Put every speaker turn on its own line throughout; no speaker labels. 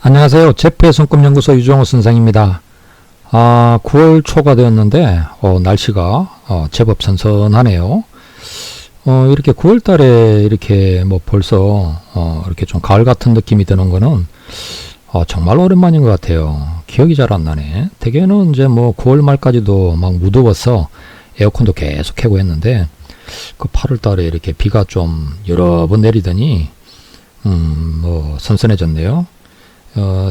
안녕하세요. 제프의 손금연구소 유정호 선생입니다. 9월 초가 되었는데 날씨가 제법 선선하네요. 이렇게 9월 달에 이렇게 뭐 벌써 이렇게 좀 가을 같은 느낌이 드는 거는 정말 오랜만인 것 같아요. 기억이 잘 안 나네. 대개는 이제 뭐 9월 말까지도 막 무더워서 에어컨도 계속 켜고 했는데 그 8월 달에 이렇게 비가 좀 여러 번 내리더니 뭐 선선해졌네요.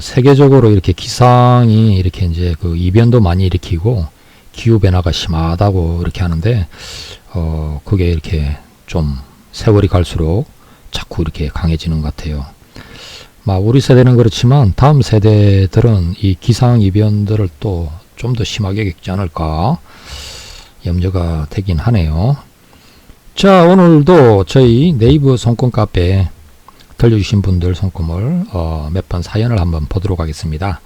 세계적으로 이렇게 기상이 이렇게 이제 그 이변도 많이 일으키고 기후 변화가 심하다고 이렇게 하는데 그게 이렇게 좀 세월이 갈수록 자꾸 이렇게 강해지는 것 같아요. 우리 세대는 그렇지만 다음 세대들은 이 기상 이변들을 또 좀 더 심하게 겪지 않을까 염려가 되긴 하네요. 자, 오늘도 저희 네이버 손금 카페에 들려주신 분들 손금을 몇 번 사연을 한번 보도록 하겠습니다.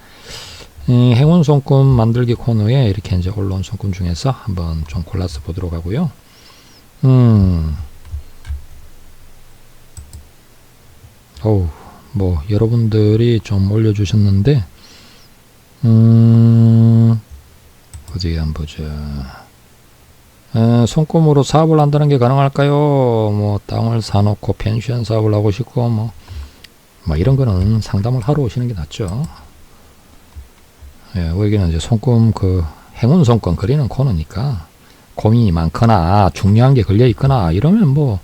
행운 손금 만들기 코너에 이렇게 이제 올라온 손금 중에서 한번 좀 골라서 보도록 하고요. 뭐 여러분들이 좀 올려주셨는데 어디 한번 보자. 손금으로 사업을 한다는 게 가능할까요? 뭐 땅을 사놓고 펜션 사업을 하고 싶고 뭐 이런 거는 상담을 하러 오시는 게 낫죠. 여기는 이제 손금 그 행운 손금 그리는 코너니까 고민이 많거나 중요한 게 걸려 있거나 이러면 뭐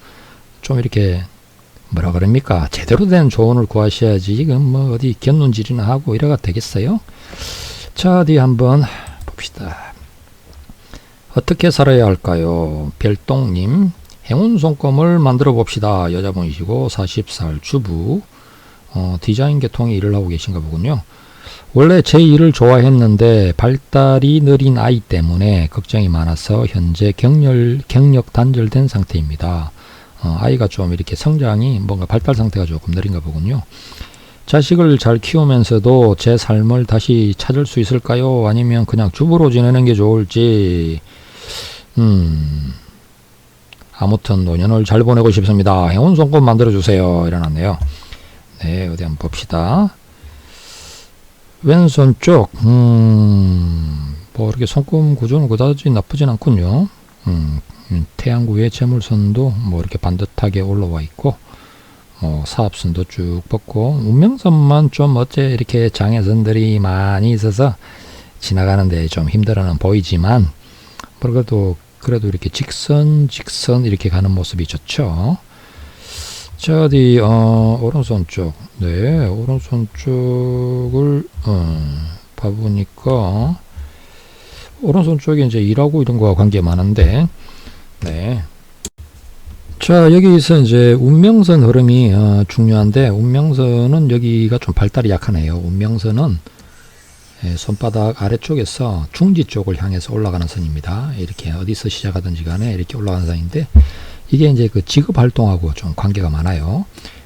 좀 이렇게 뭐라 그럽니까? 제대로 된 조언을 구하셔야지 지금 뭐 어디 곁눈질이나 하고 이래가 되겠어요? 자, 어디 한번 봅시다. 어떻게 살아야 할까요? 별똥님, 행운 손금을 만들어 봅시다. 여자분이시고 40살 주부, 디자인 계통의 일을 하고 계신가 보군요. 원래 제 일을 좋아했는데 발달이 느린 아이 때문에 걱정이 많아서 현재 경력 단절된 상태입니다. 아이가 좀 이렇게 성장이 뭔가 발달 상태가 조금 느린가 보군요. 자식을 잘 키우면서도 제 삶을 다시 찾을 수 있을까요? 아니면 그냥 주부로 지내는 게 좋을지. 아무튼 노년을 잘 보내고 싶습니다. 행운 손금 만들어주세요. 이러놨네요. 네, 어디 한번 봅시다. 왼손 쪽, 뭐 이렇게 손금 구조는 그다지 나쁘진 않군요. 태양구 위에 재물선도 뭐 이렇게 반듯하게 올라와 있고, 사업선도 쭉 뻗고, 운명선만 좀 어째 이렇게 장애선들이 많이 있어서 지나가는데 좀 힘들어는 보이지만, 그래도 이렇게 직선 이렇게 가는 모습이 좋죠. 자, 어디 오른손 쪽, 네, 오른손 쪽을 봐보니까 오른손 쪽에 이제 일하고 이런 거와 관계 많은데, 네. 자, 여기서 이제 운명선 흐름이 중요한데, 운명선은 여기가 좀 발달이 약하네요. 운명선은 손바닥 아래쪽에서 중지 쪽을 향해서 올라가는 선입니다. 이렇게 어디서 시작하든지 간에 이렇게 올라가는 선인데, 이게 이제 그 직업 활동하고 좀 관계가 많아요.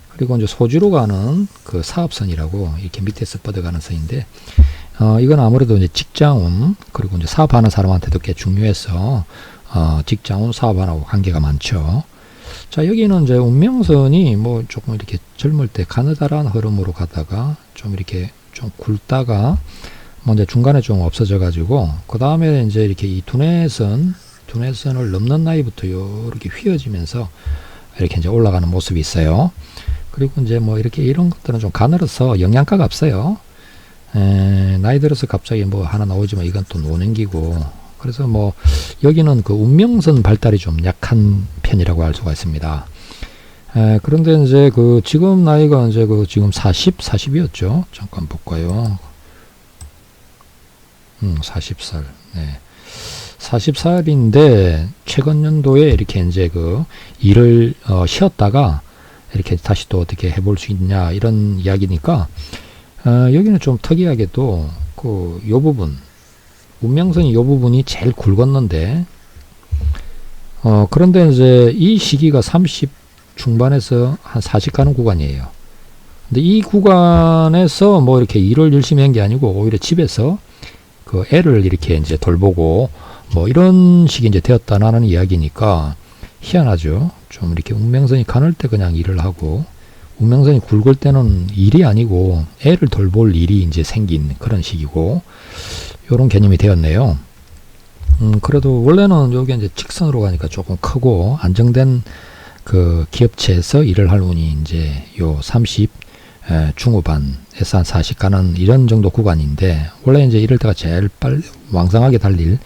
그리고 이제 소지로 가는 그 사업선이라고 이렇게 밑에서 뻗어가는 선인데, 이건 아무래도 이제 직장운, 그리고 이제 사업하는 사람한테도 꽤 중요해서, 직장운 사업하고 관계가 많죠. 자, 여기는 이제 운명선이 뭐 조금 이렇게 젊을 때 가느다란 흐름으로 가다가 좀 이렇게 좀 굵다가 뭐 이제 중간에 좀 없어져 가지고 그 다음에 이제 이렇게 이 두뇌선을 넘는 나이부터 이렇게 휘어지면서 이렇게 이제 올라가는 모습이 있어요. 그리고 이제 뭐 이렇게 이런 것들은 좀 가늘어서 영양가가 없어요. 나이 들어서 갑자기 뭐 하나 나오지만 이건 또 노년기고, 그래서 뭐 여기는 그 운명선 발달이 좀 약한 편이라고 할 수가 있습니다. 그런데 이제 그 지금 나이가 이제 그 지금 40이었죠. 잠깐 볼까요? 40살. 네. 40살인데 최근 연도에 이렇게 이제 그 일을 쉬었다가 이렇게 다시 또 어떻게 해볼 수 있냐 이런 이야기니까, 여기는 좀 특이하게도 그 요 부분, 운명선이 요 부분이 제일 굵었는데, 그런데 이제 이 시기가 30 중반에서 한 40 가는 구간이에요. 근데 이 구간에서 뭐 이렇게 일을 열심히 한 게 아니고 오히려 집에서 그 애를 이렇게 이제 돌보고 뭐 이런 식이 이제 되었다는 이야기니까 희한하죠. 좀 이렇게 운명선이 가늘 때 그냥 일을 하고 운명선이 굵을 때는 일이 아니고 애를 돌볼 일이 이제 생긴 그런 시기고, 요런 개념이 되었네요. 그래도 원래는 여기 이제 직선으로 가니까 조금 크고 안정된 그 기업체에서 일을 할 운이 이제 요 30 중후반에서 한 40 가는 이런 정도 구간인데, 원래 이제 이럴 때가 제일 빨리 왕성하게 달릴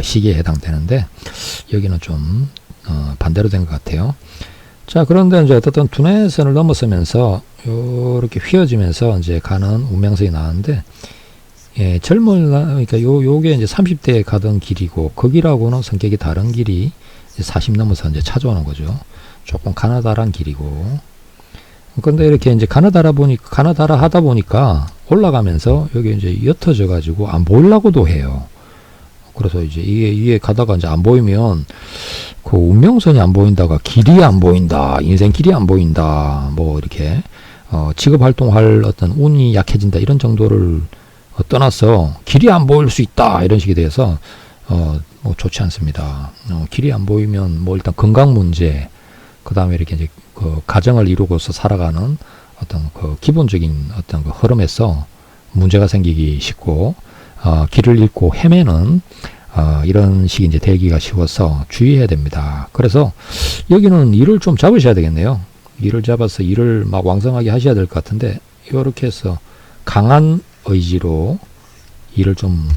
시기에 해당되는데, 여기는 좀 반대로 된 것 같아요. 자, 그런데 이제 어떤 두뇌선을 넘어서면서 요렇게 휘어지면서 이제 가는 운명선이 나왔는데, 예, 그러니까 요게 이제 30대에 가던 길이고, 거기라고는 성격이 다른 길이 40 넘어서 이제 찾아오는 거죠. 조금 가나다란 길이고. 근데 이렇게 이제 가나다라 하다 보니까 올라가면서 여기 이제 옅어져 가지고 안 보이려고도 해요. 그래서 이제 이게 가다가 이제 안 보이면 그 운명선이 안 보인다가 길이 안 보인다, 인생 길이 안 보인다, 뭐 이렇게 직업 활동할 어떤 운이 약해진다 이런 정도를 떠나서 길이 안 보일 수 있다 이런 식이 돼서 뭐 좋지 않습니다. 길이 안 보이면 뭐 일단 건강 문제, 그 다음에 이렇게 이제 그 가정을 이루고서 살아가는 어떤 그 기본적인 어떤 그 흐름에서 문제가 생기기 쉽고, 길을 잃고 헤매는 이런 식이 이제 되기가 쉬워서 주의해야 됩니다. 그래서 여기는 일을 좀 잡으셔야 되겠네요. 일을 잡아서 일을 막 왕성하게 하셔야 될 것 같은데, 이렇게 해서 강한 의지로 일을 좀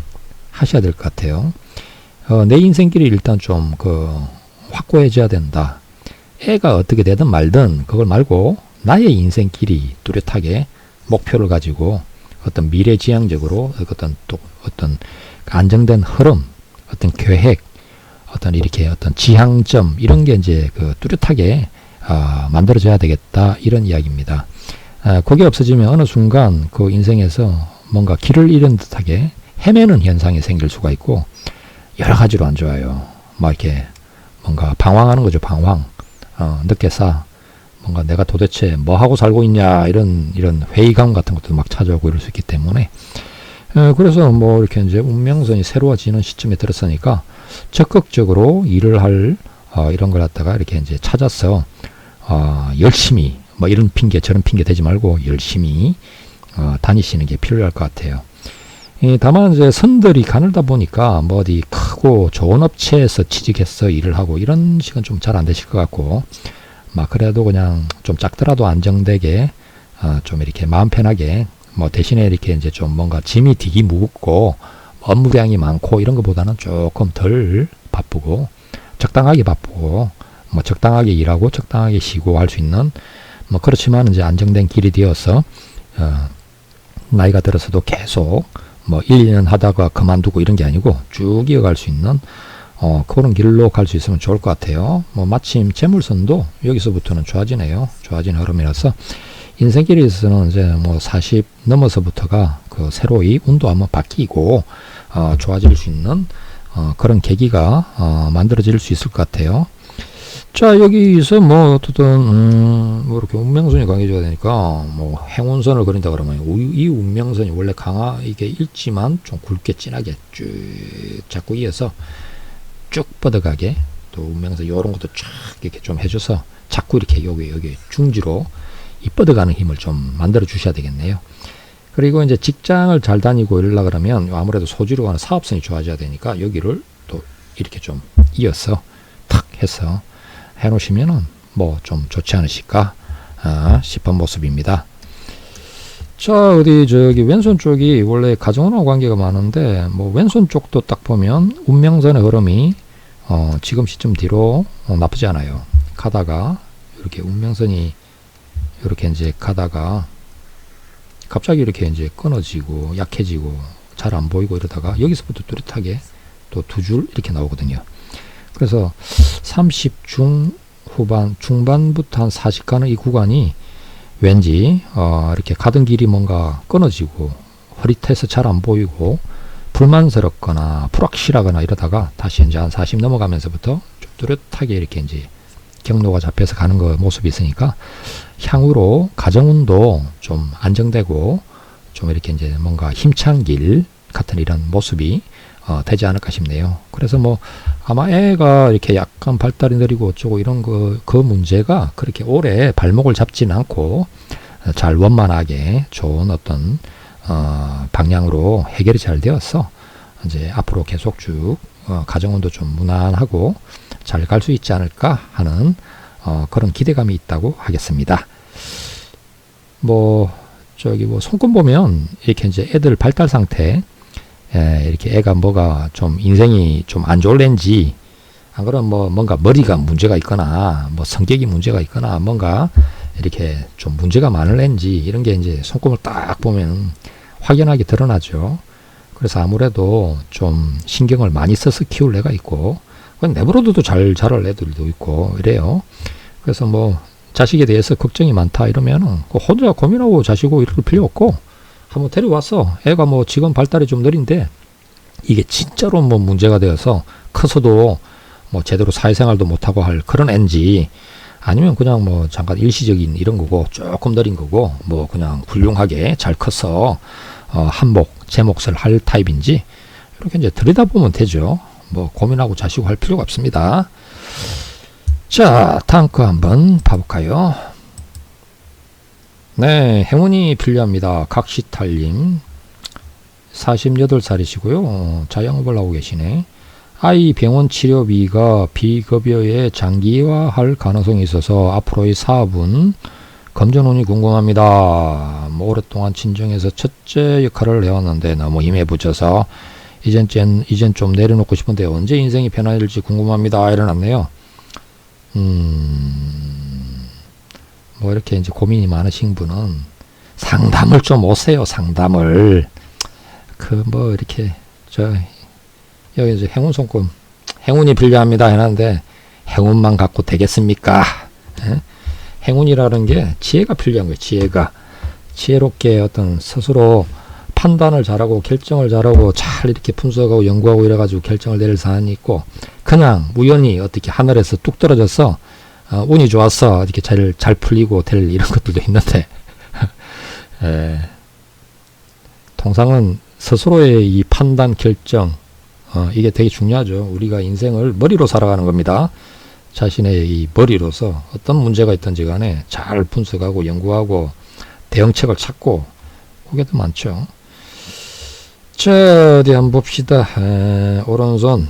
하셔야 될 것 같아요. 내 인생길이 일단 좀 확고해져야 된다. 애가 어떻게 되든 말든 그걸 말고 나의 인생길이 뚜렷하게 목표를 가지고 어떤 미래지향적으로 어떤 안정된 흐름, 어떤 계획, 어떤 이렇게 어떤 지향점 이런 게 이제 뚜렷하게 만들어져야 되겠다 이런 이야기입니다. 그게 없어지면 어느 순간 그 인생에서 뭔가 길을 잃은 듯하게 헤매는 현상이 생길 수가 있고, 여러 가지로 안 좋아요. 막 이렇게 뭔가 방황하는 거죠. 방황. 늦게사 뭔가 내가 도대체 뭐 하고 살고 있냐 이런 회의감 같은 것도 막 찾아오고 이럴 수 있기 때문에, 그래서 뭐 이렇게 이제 운명선이 새로워지는 시점에 들었으니까 적극적으로 일을 할 이런 걸 갖다가 이렇게 이제 찾아서 열심히 뭐 이런 핑계 저런 핑계 대지 말고 열심히 다니시는 게 필요할 것 같아요. 다만 이제 선들이 가늘다 보니까 뭐 어디 크고 좋은 업체에서 취직해서 일을 하고 이런 식은 좀 잘 안 되실 것 같고, 막 그래도 그냥 좀 작더라도 안정되게 좀 이렇게 마음 편하게 뭐 대신에 이렇게 이제 좀 뭔가 짐이 되게 무겁고 업무량이 많고 이런 것보다는 조금 덜 바쁘고 적당하게 바쁘고 뭐 적당하게 일하고 적당하게 쉬고 할 수 있는, 뭐 그렇지만 이제 안정된 길이 되어서 나이가 들어서도 계속 뭐 1, 2년 하다가 그만두고 이런 게 아니고 쭉 이어갈 수 있는 그런 길로 갈 수 있으면 좋을 것 같아요. 뭐 마침 재물선도 여기서부터는 좋아지네요. 좋아진 흐름이라서 인생길에 있어서는 이제 뭐 40 넘어서부터가 새로이 운도 한번 바뀌고 좋아질 수 있는 그런 계기가 만들어질 수 있을 것 같아요. 자, 여기서 뭐 어쨌든 뭐 이렇게 운명선이 강해져야 되니까 뭐 행운선을 그린다 그러면 이 운명선이 원래 이게 읽지만 좀 굵게 진하게 쭉 자꾸 이어서 쭉 뻗어가게, 또 운명선 이런 것도 쫙 이렇게 좀 해줘서 자꾸 이렇게 여기 중지로 이 뻗어가는 힘을 좀 만들어 주셔야 되겠네요. 그리고 이제 직장을 잘 다니고 이러려 그러면 아무래도 소지로 가는 사업선이 좋아져야 되니까 여기를 또 이렇게 좀 이어서 탁 해서 해놓으시면은 뭐 좀 좋지 않으실까 싶은 모습입니다. 자, 저기 왼손 쪽이 원래 가정운하고 관계가 많은데, 뭐 왼손 쪽도 딱 보면 운명선의 흐름이 지금 시점 뒤로 나쁘지 않아요. 가다가 이렇게 운명선이 이렇게 이제 가다가 갑자기 이렇게 이제 끊어지고 약해지고 잘 안 보이고 이러다가 여기서부터 뚜렷하게 또 두 줄 이렇게 나오거든요. 그래서 30 중후반 중반부터 한 40 가는 이 구간이 왠지 이렇게 가던 길이 뭔가 끊어지고 흐릿해서 잘 안 보이고 불만스럽거나 불확실하거나 이러다가 다시 이제 한 40 넘어가면서부터 좀 뚜렷하게 이렇게 이제 경로가 잡혀서 가는 거 모습이 있으니까 향후로 가정운도 좀 안정되고 좀 이렇게 이제 뭔가 힘찬 길 같은 이런 모습이 되지 않을까 싶네요. 그래서 뭐 아마 애가 이렇게 약간 발달이 느리고 어쩌고 이런 그 문제가 그렇게 오래 발목을 잡지는 않고 잘 원만하게 좋은 어떤 방향으로 해결이 잘 되어서 이제 앞으로 계속 쭉 가정원도 좀 무난하고 잘 갈 수 있지 않을까 하는 그런 기대감이 있다고 하겠습니다. 뭐 저기 뭐 손금 보면 이렇게 이제 애들 발달 상태 이렇게 애가 뭐가 좀 인생이 좀 안 좋을랜지 안 그러면 뭐 뭔가 머리가 문제가 있거나 뭐 성격이 문제가 있거나 뭔가 이렇게 좀 문제가 많을랜지 이런 게 이제 손금을 딱 보면 확연하게 드러나죠. 그래서 아무래도 좀 신경을 많이 써서 키울 애가 있고 내버려둬도 잘 자랄 애들도 있고 이래요. 그래서 뭐 자식에 대해서 걱정이 많다 이러면은 혼자 고민하고 자시고 이럴 필요 없고 한번 데려와서 애가 뭐 지금 발달이 좀 느린데 이게 진짜로 뭐 문제가 되어서 커서도 뭐 제대로 사회생활도 못하고 할 그런 애인지 아니면 그냥 뭐 잠깐 일시적인 이런 거고 조금 느린 거고 뭐 그냥 훌륭하게 잘 커서 제 몫을 할 타입인지 이렇게 이제 들여다보면 되죠. 뭐 고민하고 자시고 할 필요가 없습니다. 자, 다음 거 한번 봐볼까요? 네, 행운이 필요합니다. 각시탈님 48살이시고요. 자영업을 하고 계시네. 아이 병원 치료비가 비급여에 장기화할 가능성이 있어서 앞으로의 사업은 금전운이 궁금합니다. 뭐 오랫동안 친정에서 첫째 역할을 해왔는데 너무 힘에 부쳐서 이젠 좀 내려놓고 싶은데 언제 인생이 변화될지 궁금합니다. 이러놨네요. 뭐 이렇게 이제 고민이 많으신 분은 상담을 좀 오세요. 상담을 뭐 이렇게 여기 이제 행운 손금 행운이 필요합니다 해놨는데 행운만 갖고 되겠습니까? 에? 행운이라는 게 지혜가 필요한 거예요. 지혜롭게 어떤 스스로 판단을 잘하고 결정을 잘하고 잘 이렇게 분석하고 연구하고 이래가지고 결정을 내릴 사안이 있고 그냥 우연히 어떻게 하늘에서 뚝 떨어져서 운이 좋았어 이렇게 잘 풀리고 될 이런 것들도 있는데 통상은 스스로의 이 판단 결정 이게 되게 중요하죠. 우리가 인생을 머리로 살아가는 겁니다. 자신의 이 머리로서 어떤 문제가 있든지 간에 잘 분석하고 연구하고 대응책을 찾고 그게 더 많죠. 자, 어디 한번 봅시다. 오른손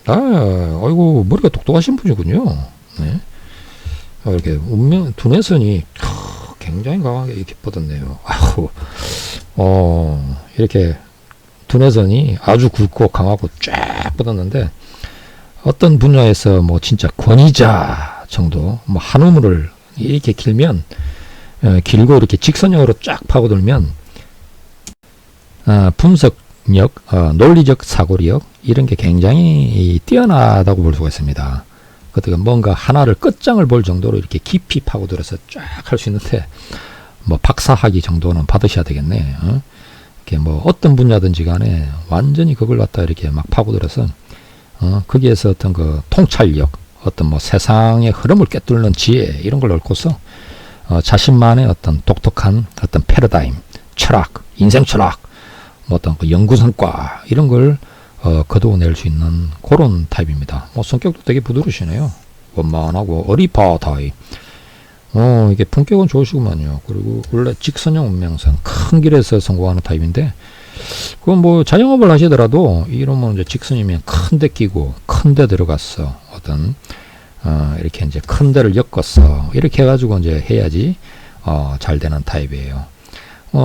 아이고 머리가 똑똑하신 분이군요. 네. 이렇게 두뇌선이 굉장히 강하게 이렇게 뻗었네요. 이렇게 두뇌선이 아주 굵고 강하고 쫙 뻗었는데 어떤 분야에서 뭐 진짜 권위자 정도 뭐 한 우물을 이렇게 길면 길고 이렇게 직선형으로 쫙 파고들면 분석력, 논리적 사고력 이런 게 굉장히 뛰어나다고 볼 수가 있습니다. 그것도 뭔가 하나를 끝장을 볼 정도로 이렇게 깊이 파고들어서 쫙 할 수 있는데 뭐 박사학위 정도는 받으셔야 되겠네. 이렇게 뭐 어떤 분야든지 간에 완전히 그걸 갖다 이렇게 막 파고들어서 거기에서 어떤 그 통찰력, 어떤 뭐 세상의 흐름을 꿰뚫는 지혜 이런 걸 얻고서 자신만의 어떤 독특한 어떤 패러다임, 철학, 인생 철학, 뭐 어떤 그 연구 성과 이런 걸 거두어낼 수 있는 그런 타입입니다. 뭐 성격도 되게 부드러우시네요. 원만하고 어리바 타입. 이게 품격은 좋으시구만요. 그리고 원래 직선형 운명선 큰 길에서 성공하는 타입인데 그건 뭐 자영업을 하시더라도 이러면 이제 직선이면 큰 데 끼고 큰 데 들어갔어. 어떤 이렇게 이제 큰 데를 엮었어. 이렇게 해가지고 이제 해야지 잘 되는 타입이에요.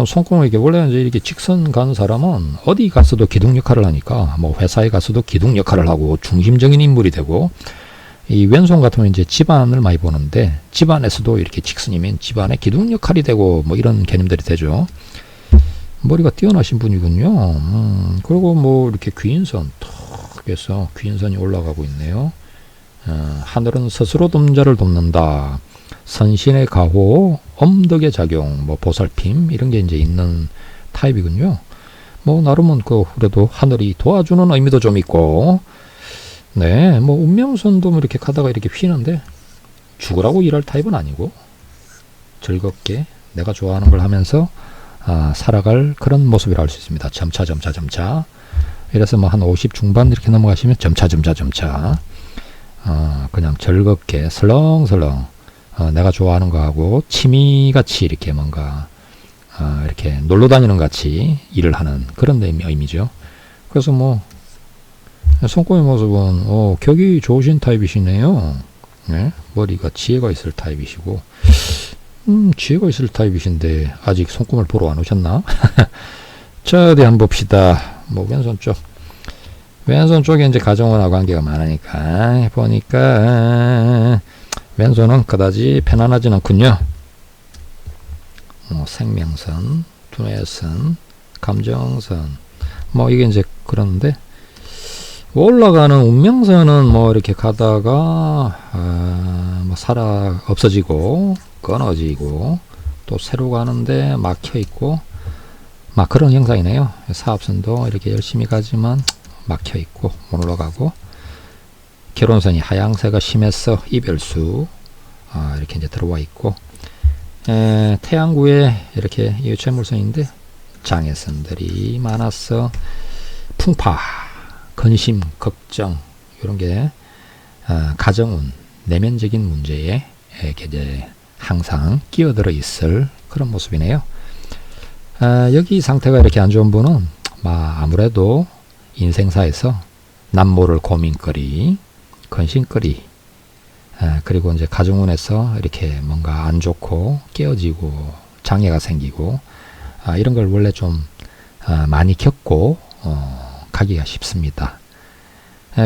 손금을 이게 원래 이제 이렇게 직선 간 사람은 어디 가서도 기둥 역할을 하니까 뭐 회사에 가서도 기둥 역할을 하고 중심적인 인물이 되고 이 왼손 같으면 이제 집안을 많이 보는데 집안에서도 이렇게 직선이면 집안의 기둥 역할이 되고 뭐 이런 개념들이 되죠. 머리가 뛰어나신 분이군요. 그리고 뭐 이렇게 귀인선 턱 해서 귀인선이 올라가고 있네요. 하늘은 스스로 돕자를 돕는다. 선신의 가호, 엄덕의 작용, 뭐 보살핌 이런 게 이제 있는 타입이군요. 뭐 나름은 그래도 하늘이 도와주는 의미도 좀 있고, 네, 뭐 운명선도 뭐 이렇게 가다가 이렇게 휘는데 죽으라고 일할 타입은 아니고 즐겁게 내가 좋아하는 걸 하면서 살아갈 그런 모습이라고 할 수 있습니다. 점차 점차 점차. 이래서 뭐 한 50 중반 이렇게 넘어가시면 점차 점차 점차 그냥 즐겁게 설렁설렁 내가 좋아하는 거하고 취미같이 이렇게 뭔가 이렇게 놀러 다니는 같이 일을 하는 그런 의미죠. 그래서 뭐 손꼽의 모습은 격이 좋으신 타입이시네요. 네? 머리가 지혜가 있을 타입이시고 지혜가 있을 타입이신데 아직 손금을 보러 안 오셨나? 자, 어디 한번 봅시다. 뭐 왼손 쪽. 왼손 쪽에 이제 가정원하고 관계가 많으니까 보니까 왼손은 그다지 편안하진 않군요. 뭐 생명선, 두뇌선, 감정선, 뭐 이게 이제 그러는데 올라가는 운명선은 뭐 이렇게 가다가 뭐 살아 없어지고 끊어지고 또 새로 가는데 막혀 있고 막 그런 형상이네요. 사업선도 이렇게 열심히 가지만 막혀 있고 못 올라가고 결혼선이 하향세가 심해서 이별수 이렇게 이제 들어와 있고 태양구에 이렇게 유체물선인데 장애선들이 많아서 풍파, 근심, 걱정 이런 게 가정운, 내면적인 문제에 이제 항상 끼어들어 있을 그런 모습이네요. 여기 상태가 이렇게 안 좋은 분은 아무래도 인생사에서 남모를 고민거리, 근심거리, 그리고 이제 가정운에서 이렇게 뭔가 안 좋고 깨어지고 장애가 생기고 이런 걸 원래 좀 많이 겪고 가기가 쉽습니다.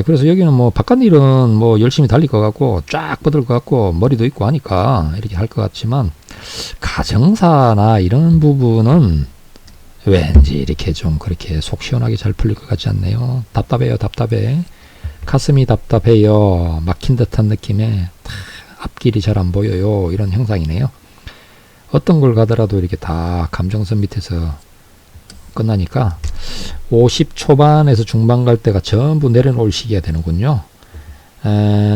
그래서 여기는 뭐 바깥 일은 뭐 열심히 달릴 것 같고 쫙 뻗을 것 같고 머리도 있고 하니까 이렇게 할 것 같지만 가정사나 이런 부분은 왠지 이렇게 좀 그렇게 속 시원하게 잘 풀릴 것 같지 않네요. 답답해요, 답답해. 가슴이 답답해요. 막힌 듯한 느낌에 앞길이 잘 안 보여요. 이런 형상이네요. 어떤 걸 가더라도 이렇게 다 감정선 밑에서 끝나니까 50 초반에서 중반 갈 때가 전부 내려놓을 시기가 되는군요.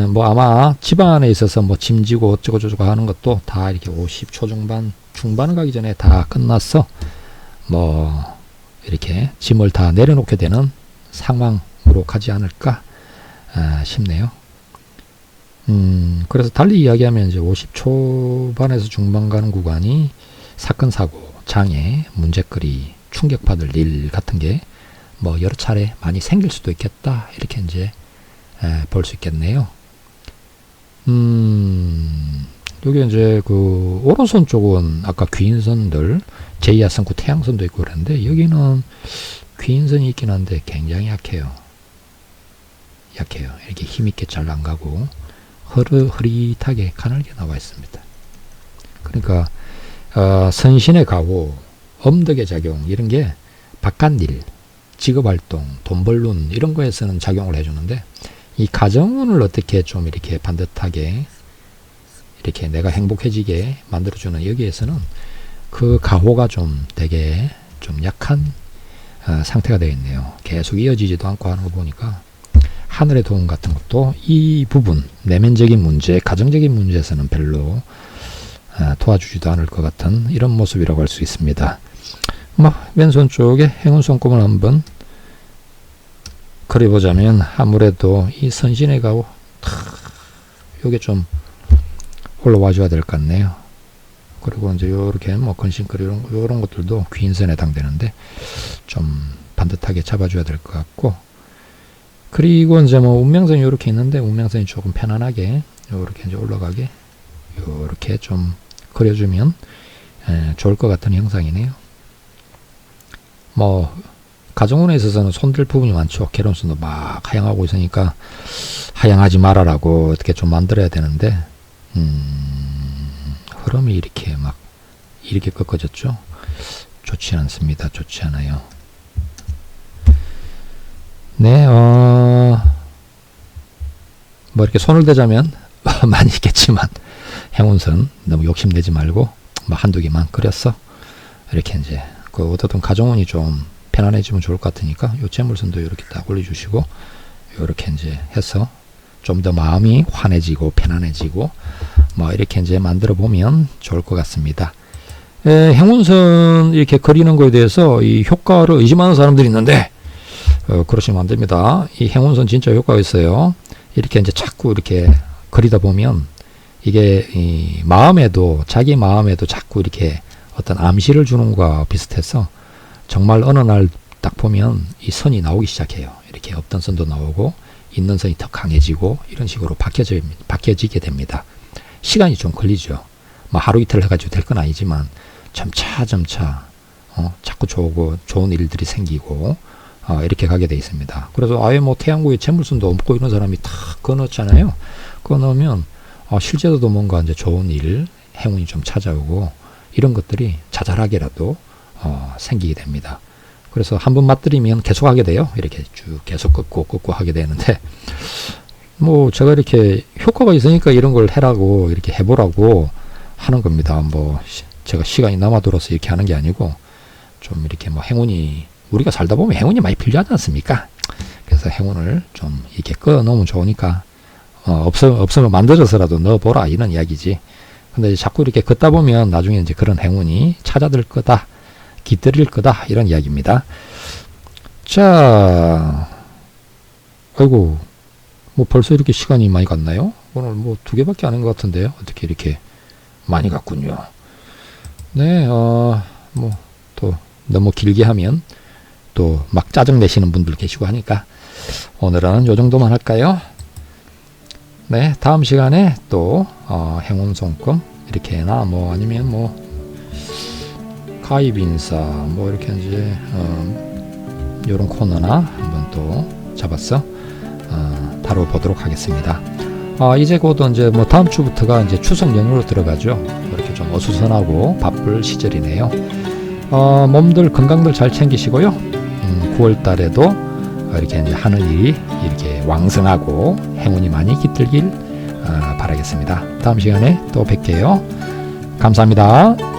뭐 아마 집안에 있어서 뭐 짐지고 어쩌고 저쩌고 하는 것도 다 이렇게 50 초중반 중반 가기 전에 다 끝났어. 뭐 이렇게 짐을 다 내려놓게 되는 상황으로 가지 않을까 싶네요. 그래서 달리 이야기하면 이제 50 초반에서 중반 가는 구간이 사건 사고, 장애, 문제거리, 충격받을 일 같은 게 뭐 여러 차례 많이 생길 수도 있겠다 이렇게 이제 볼 수 있겠네요. 여기 이제 그 오른손 쪽은 아까 귀인선들 제2야성구 태양선도 있고 그랬는데 여기는 귀인선이 있긴 한데 굉장히 약해요. 이렇게 힘있게 잘 안 가고 흐릿하게 가늘게 나와 있습니다. 그러니까 선신의 가호, 엄덕의 작용 이런 게 바깥일, 직업활동, 돈 벌룬 이런 거에서는 작용을 해주는데 이 가정운을 어떻게 좀 이렇게 반듯하게 이렇게 내가 행복해지게 만들어주는 여기에서는 그 가호가 좀 되게 좀 약한 상태가 되어 있네요. 계속 이어지지도 않고 하는 거 보니까 하늘의 도움 같은 것도 이 부분 내면적인 문제, 가정적인 문제에서는 별로 도와주지도 않을 것 같은 이런 모습이라고 할 수 있습니다. 왼손 쪽에 행운 손금을 한번 그려보자면 아무래도 이 선신의 가호 요게 좀 올라와 줘야 될 것 같네요. 그리고 이제 요렇게 뭐 근심거리 요런 것들도 귀인선에 해당되는데 좀 반듯하게 잡아줘야 될 것 같고 그리고 이제 뭐 운명선이 요렇게 있는데 운명선이 조금 편안하게 요렇게 이제 올라가게 요렇게 좀 그려주면 좋을 것 같은 형상이네요. 뭐 가정운에 있어서는 손들 부분이 많죠. 결혼선도 막 하향하고 있으니까 하향하지 말아라고 어떻게 좀 만들어야 되는데 흐름이 이렇게 막 이렇게 꺾어졌죠. 좋지 않습니다. 좋지 않아요. 네, 뭐 이렇게 손을 대자면 많이 있겠지만 행운선 너무 욕심내지 말고 뭐 한두 개만 그렸어. 이렇게 이제 그 어떻든 가정운이 좀 편안해지면 좋을 것 같으니까 요 재물선도 이렇게 딱 올려주시고 이렇게 이제 해서 좀 더 마음이 환해지고 편안해지고 뭐 이렇게 이제 만들어 보면 좋을 것 같습니다. 행운선 이렇게 그리는 거에 대해서 이 효과를 의심하는 사람들이 있는데 그러시면 안 됩니다. 이 행운선 진짜 효과가 있어요. 이렇게 이제 자꾸 이렇게 그리다 보면 이게 이 마음에도 자기 마음에도 자꾸 이렇게 어떤 암시를 주는 것과 비슷해서 정말 어느 날 딱 보면 이 선이 나오기 시작해요. 이렇게 없던 선도 나오고 있는 선이 더 강해지고 이런 식으로 바뀌어지게 됩니다. 시간이 좀 걸리죠. 뭐 하루 이틀 해가지고 될 건 아니지만 점차 자꾸 좋은 일들이 생기고 이렇게 가게 돼 있습니다. 그래서 아예 뭐 태양구에 재물선도 없고 이런 사람이 탁 그어놓잖아요. 그어놓으면 실제로도 뭔가 이제 좋은 일, 행운이 좀 찾아오고 이런 것들이 자잘하게라도 생기게 됩니다. 그래서 한번 맛들이면 계속 하게 돼요. 이렇게 쭉 계속 긋고 하게 되는데 뭐 제가 이렇게 효과가 있으니까 이런 걸 해라고 이렇게 해보라고 하는 겁니다. 뭐 제가 시간이 남아돌아서 이렇게 하는 게 아니고 좀 이렇게 뭐 행운이 우리가 살다 보면 행운이 많이 필요하지 않습니까? 그래서 행운을 좀 이렇게 꺼 놓으면 좋으니까 없으면 만들어서라도 넣어보라 이런 이야기지. 근데 자꾸 이렇게 긋다 보면 나중에 이제 그런 행운이 찾아들 거다, 깃들일 거다 이런 이야기입니다. 자, 아이고 뭐 벌써 이렇게 시간이 많이 갔나요? 오늘 뭐 2개밖에 안 한 것 같은데요. 어떻게 이렇게 많이 갔군요. 네, 뭐 또 너무 길게 하면 또 막 짜증 내시는 분들 계시고 하니까 오늘은 요 정도만 할까요? 네, 다음 시간에 또 행운손금 이렇게나 뭐 아니면 뭐 가입인사 뭐 이렇게 이제 요런 코너나 한번 또 잡아서 다뤄보도록 하겠습니다. 이제 곧 이제 뭐 다음 주부터가 이제 추석 연휴로 들어가죠. 이렇게 좀 어수선하고 바쁠 시절이네요. 몸들 건강들 잘 챙기시고요. 9월 달에도 이렇게 이제 하늘이 이렇게 왕성하고 행운이 많이 깃들길 바라겠습니다. 다음 시간에 또 뵐게요. 감사합니다.